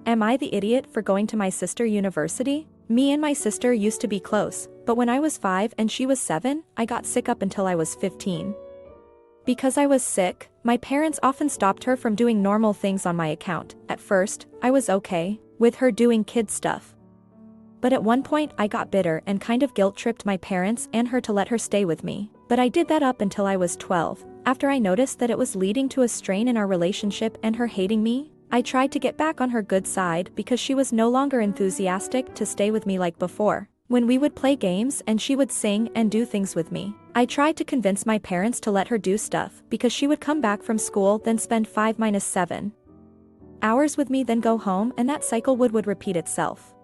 Am I the idiot for going to my sister university? Me and my sister used to be close, but when I was 5 and she was 7, I got sick up until I was 15. Because I was sick, my parents often stopped her from doing normal things on my account. At first, I was okay with her doing kid stuff. But at one point I got bitter and kind of guilt-tripped my parents and her to let her stay with me. But I did that up until I was 12. After I noticed that it was leading to a strain in our relationship and her hating me, I tried to get back on her good side because she was no longer enthusiastic to stay with me like before. When we would play games and she would sing and do things with me, I tried to convince my parents to let her do stuff because she would come back from school then spend 5-7 hours with me then go home and that cycle would repeat itself.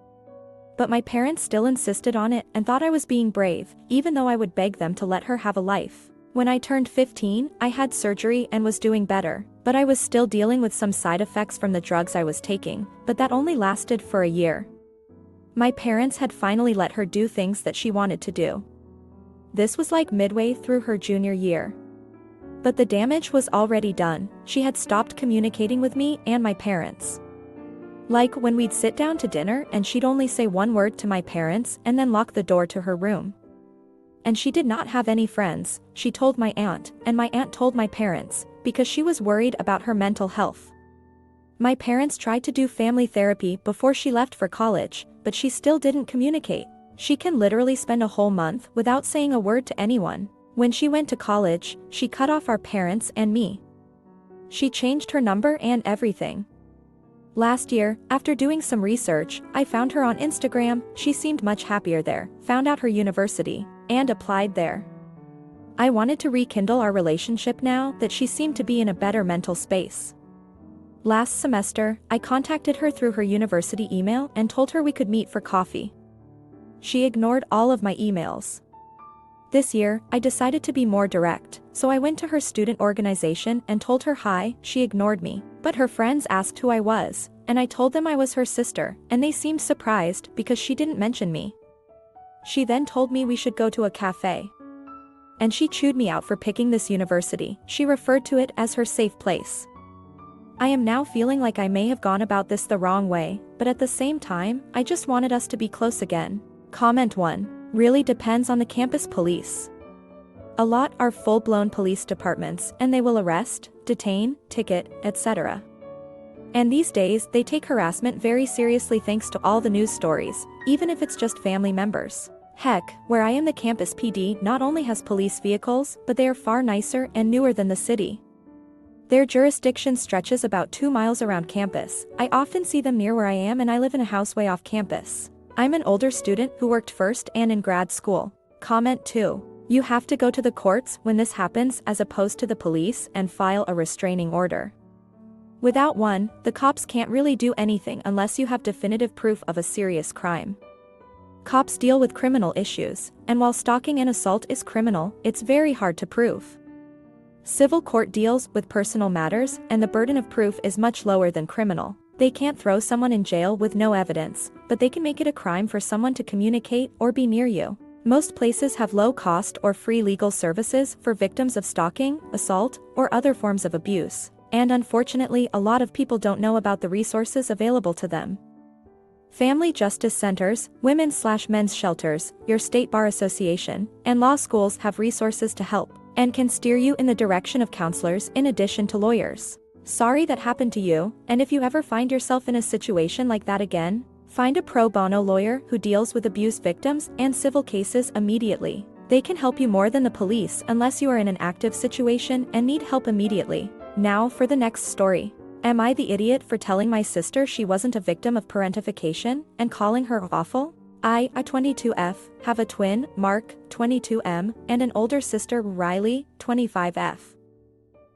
But my parents still insisted on it and thought I was being brave, even though I would beg them to let her have a life. When I turned 15, I had surgery and was doing better, but I was still dealing with some side effects from the drugs I was taking, but that only lasted for a year. My parents had finally let her do things that she wanted to do. This was like midway through her junior year. But the damage was already done. She had stopped communicating with me and my parents. Like when we'd sit down to dinner and she'd only say one word to my parents and then lock the door to her room. And she did not have any friends, she told my aunt, and my aunt told my parents, because she was worried about her mental health. My parents tried to do family therapy before she left for college, but she still didn't communicate. She can literally spend a whole month without saying a word to anyone. When she went to college, she cut off our parents and me. She changed her number and everything. Last year, after doing some research, I found her on Instagram. She seemed much happier there, found out her university, and applied there. I wanted to rekindle our relationship now that she seemed to be in a better mental space. Last semester, I contacted her through her university email and told her we could meet for coffee. She ignored all of my emails. This year, I decided to be more direct, so I went to her student organization and told her hi. She ignored me, but her friends asked who I was, and I told them I was her sister, and they seemed surprised because she didn't mention me. She then told me we should go to a cafe. And she chewed me out for picking this university. She referred to it as her safe place. I am now feeling like I may have gone about this the wrong way, but at the same time, I just wanted us to be close again. Comment 1. Really depends on the campus police. A lot are full-blown police departments and they will arrest, detain, ticket, etc. And these days they take harassment very seriously thanks to all the news stories, even if it's just family members. Heck, where I am, the campus PD not only has police vehicles, but they are far nicer and newer than the city. Their jurisdiction stretches about 2 miles around campus. I often see them near where I am and I live in a house way off campus. I'm an older student who worked first and in grad school. Comment 2. You have to go to the courts when this happens as opposed to the police and file a restraining order. Without one, the cops can't really do anything unless you have definitive proof of a serious crime. Cops deal with criminal issues, and while stalking and assault is criminal, it's very hard to prove. Civil court deals with personal matters and the burden of proof is much lower than criminal. They can't throw someone in jail with no evidence, but they can make it a crime for someone to communicate or be near you. Most places have low-cost or free legal services for victims of stalking, assault, or other forms of abuse, and unfortunately a lot of people don't know about the resources available to them. Family justice centers, women's/men's shelters, your state bar association, and law schools have resources to help, and can steer you in the direction of counselors in addition to lawyers. Sorry that happened to you, and if you ever find yourself in a situation like that again, find a pro bono lawyer who deals with abuse victims and civil cases immediately. They can help you more than the police unless you are in an active situation and need help immediately. Now for the next story. Am I the idiot for telling my sister she wasn't a victim of parentification and calling her awful? I, a 22F, have a twin, Mark, 22M, and an older sister, Riley, 25F.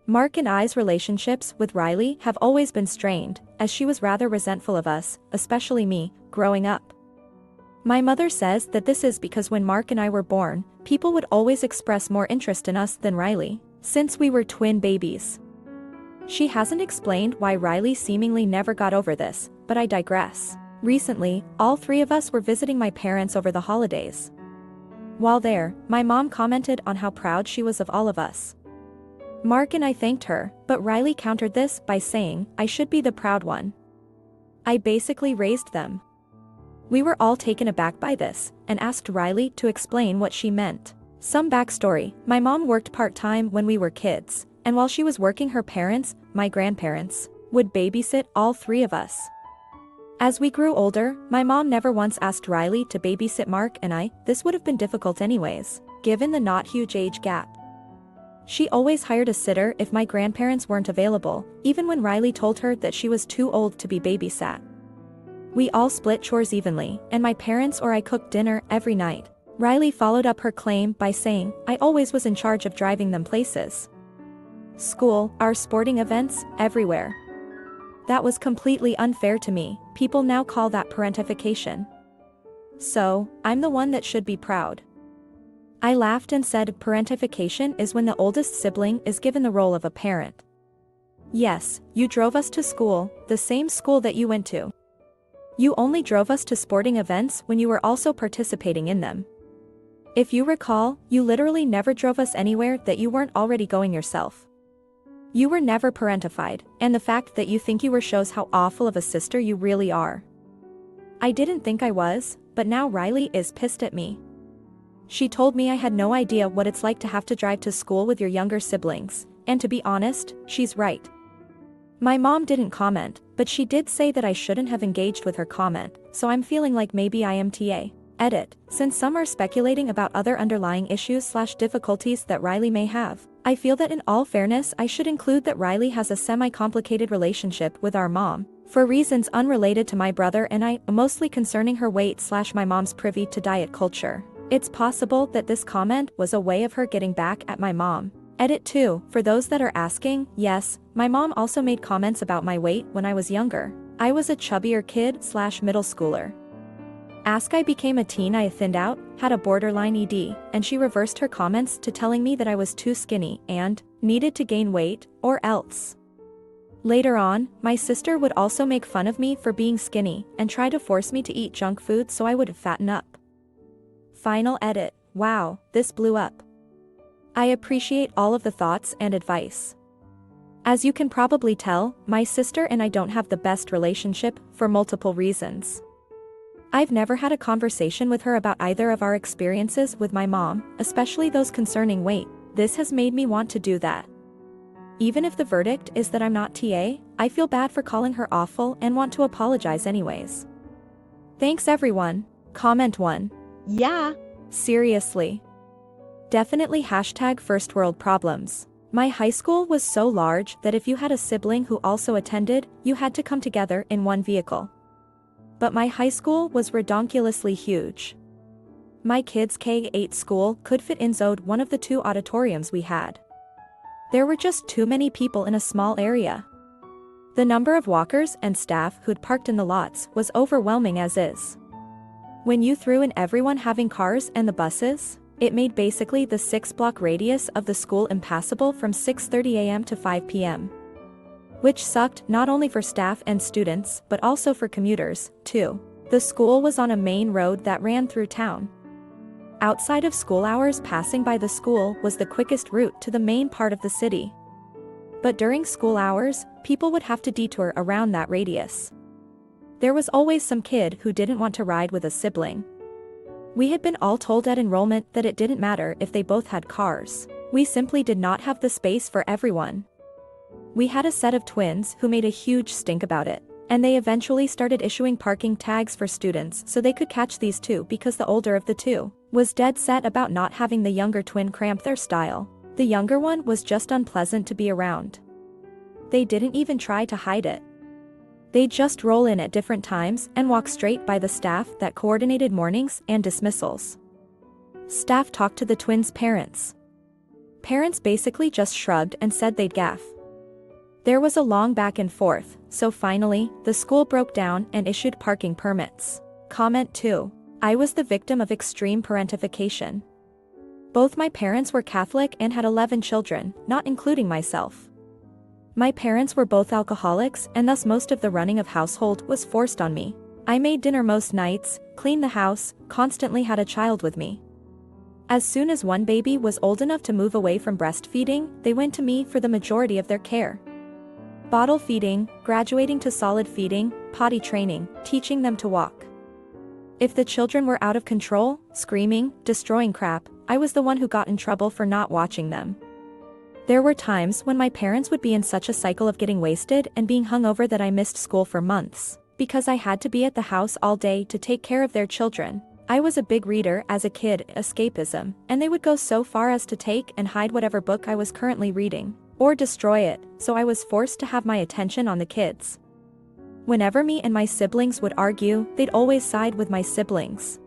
Mark and I's relationships with Riley have always been strained, as she was rather resentful of us, especially me, growing up. My mother says that this is because when Mark and I were born, people would always express more interest in us than Riley, since we were twin babies. She hasn't explained why Riley seemingly never got over this, but I digress. Recently, all 3 of us were visiting my parents over the holidays. While there, my mom commented on how proud she was of all of us. Mark and I thanked her, but Riley countered this by saying, I should be the proud one. I basically raised them. We were all taken aback by this, and asked Riley to explain what she meant. Some backstory: my mom worked part-time when we were kids, and while she was working, her parents, my grandparents, would babysit all three of us. As we grew older, my mom never once asked Riley to babysit Mark and I. This would have been difficult anyways, given the not huge age gap. She always hired a sitter if my grandparents weren't available, even when Riley told her that she was too old to be babysat. We all split chores evenly, and my parents or I cooked dinner every night. Riley followed up her claim by saying, I always was in charge of driving them places. School, our sporting events, everywhere. That was completely unfair to me. People now call that parentification. So, I'm the one that should be proud. I laughed and said parentification is when the oldest sibling is given the role of a parent. Yes, you drove us to school, the same school that you went to. You only drove us to sporting events when you were also participating in them. If you recall, you literally never drove us anywhere that you weren't already going yourself. You were never parentified, and the fact that you think you were shows how awful of a sister you really are. I didn't think I was, but now Riley is pissed at me. She told me I had no idea what it's like to have to drive to school with your younger siblings, and to be honest, she's right. My mom didn't comment, but she did say that I shouldn't have engaged with her comment, so I'm feeling like maybe I am TA. Edit. Since some are speculating about other underlying issues/difficulties that Riley may have, I feel that in all fairness I should include that Riley has a semi-complicated relationship with our mom, for reasons unrelated to my brother and I, mostly concerning her weight/my mom's privy to diet culture. It's possible that this comment was a way of her getting back at my mom. Edit 2. For those that are asking, yes, my mom also made comments about my weight when I was younger. I was a chubbier kid/middle schooler. Ask I became a teen, I thinned out, had a borderline ED, and she reversed her comments to telling me that I was too skinny and needed to gain weight, or else. Later on, my sister would also make fun of me for being skinny and try to force me to eat junk food so I would fatten up. Final edit. Wow, this blew up. I appreciate all of the thoughts and advice. As you can probably tell, my sister and I don't have the best relationship, for multiple reasons. I've never had a conversation with her about either of our experiences with my mom, especially those concerning weight. This has made me want to do that. Even if the verdict is that I'm not TA, I feel bad for calling her awful and want to apologize anyways. Thanks everyone. Comment 1. Yeah. Seriously. Definitely #first world problems. My high school was so large that if you had a sibling who also attended, you had to come together in one vehicle. But my high school was redonkulously huge. My kids' K-8 school could fit in Zode, one of the 2 auditoriums we had. There were just too many people in a small area. The number of walkers and staff who'd parked in the lots was overwhelming as is. When you threw in everyone having cars and the buses, it made basically the 6-block radius of the school impassable from 6:30 a.m. to 5 p.m. Which sucked not only for staff and students but also for commuters, too. The school was on a main road that ran through town. Outside of school hours, passing by the school was the quickest route to the main part of the city. But during school hours, people would have to detour around that radius. There was always some kid who didn't want to ride with a sibling. We had been all told at enrollment that it didn't matter if they both had cars. We simply did not have the space for everyone. We had a set of twins who made a huge stink about it, and they eventually started issuing parking tags for students so they could catch these two because the older of the two was dead set about not having the younger twin cramp their style. The younger one was just unpleasant to be around. They didn't even try to hide it. They'd just roll in at different times and walk straight by the staff that coordinated mornings and dismissals. Staff talked to the twins' parents. Parents basically just shrugged and said they'd gaff. There was a long back and forth, so finally, the school broke down and issued parking permits. Comment 2. I was the victim of extreme parentification. Both my parents were Catholic and had 11 children, not including myself. My parents were both alcoholics, and thus most of the running of household was forced on me. I made dinner most nights, cleaned the house, constantly had a child with me. As soon as one baby was old enough to move away from breastfeeding, they went to me for the majority of their care. Bottle feeding, graduating to solid feeding, potty training, teaching them to walk. If the children were out of control, screaming, destroying crap, I was the one who got in trouble for not watching them. There were times when my parents would be in such a cycle of getting wasted and being hungover that I missed school for months, because I had to be at the house all day to take care of their children. I was a big reader as a kid, escapism, and they would go so far as to take and hide whatever book I was currently reading, or destroy it, so I was forced to have my attention on the kids. Whenever me and my siblings would argue, they'd always side with my siblings.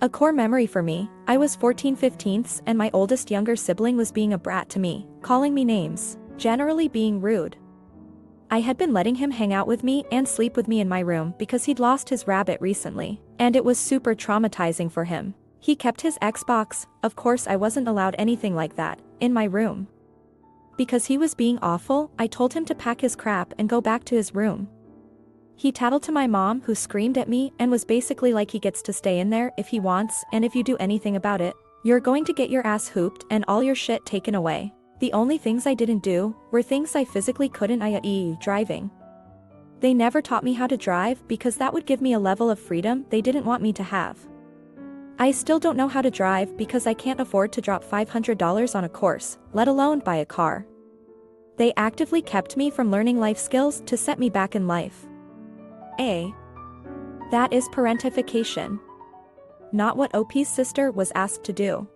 A core memory for me, I was 14/15 and my oldest younger sibling was being a brat to me, calling me names, generally being rude. I had been letting him hang out with me and sleep with me in my room because he'd lost his rabbit recently, and it was super traumatizing for him. He kept his Xbox, of course I wasn't allowed anything like that, in my room. Because he was being awful, I told him to pack his crap and go back to his room. He tattled to my mom, who screamed at me and was basically like, he gets to stay in there if he wants, and if you do anything about it, you're going to get your ass hooped and all your shit taken away. The only things I didn't do were things I physically couldn't, i.e. driving. They never taught me how to drive because that would give me a level of freedom they didn't want me to have. I still don't know how to drive because I can't afford to drop $500 on a course, let alone buy a car. They actively kept me from learning life skills to set me back in life. That is parentification. Not what OP's sister was asked to do.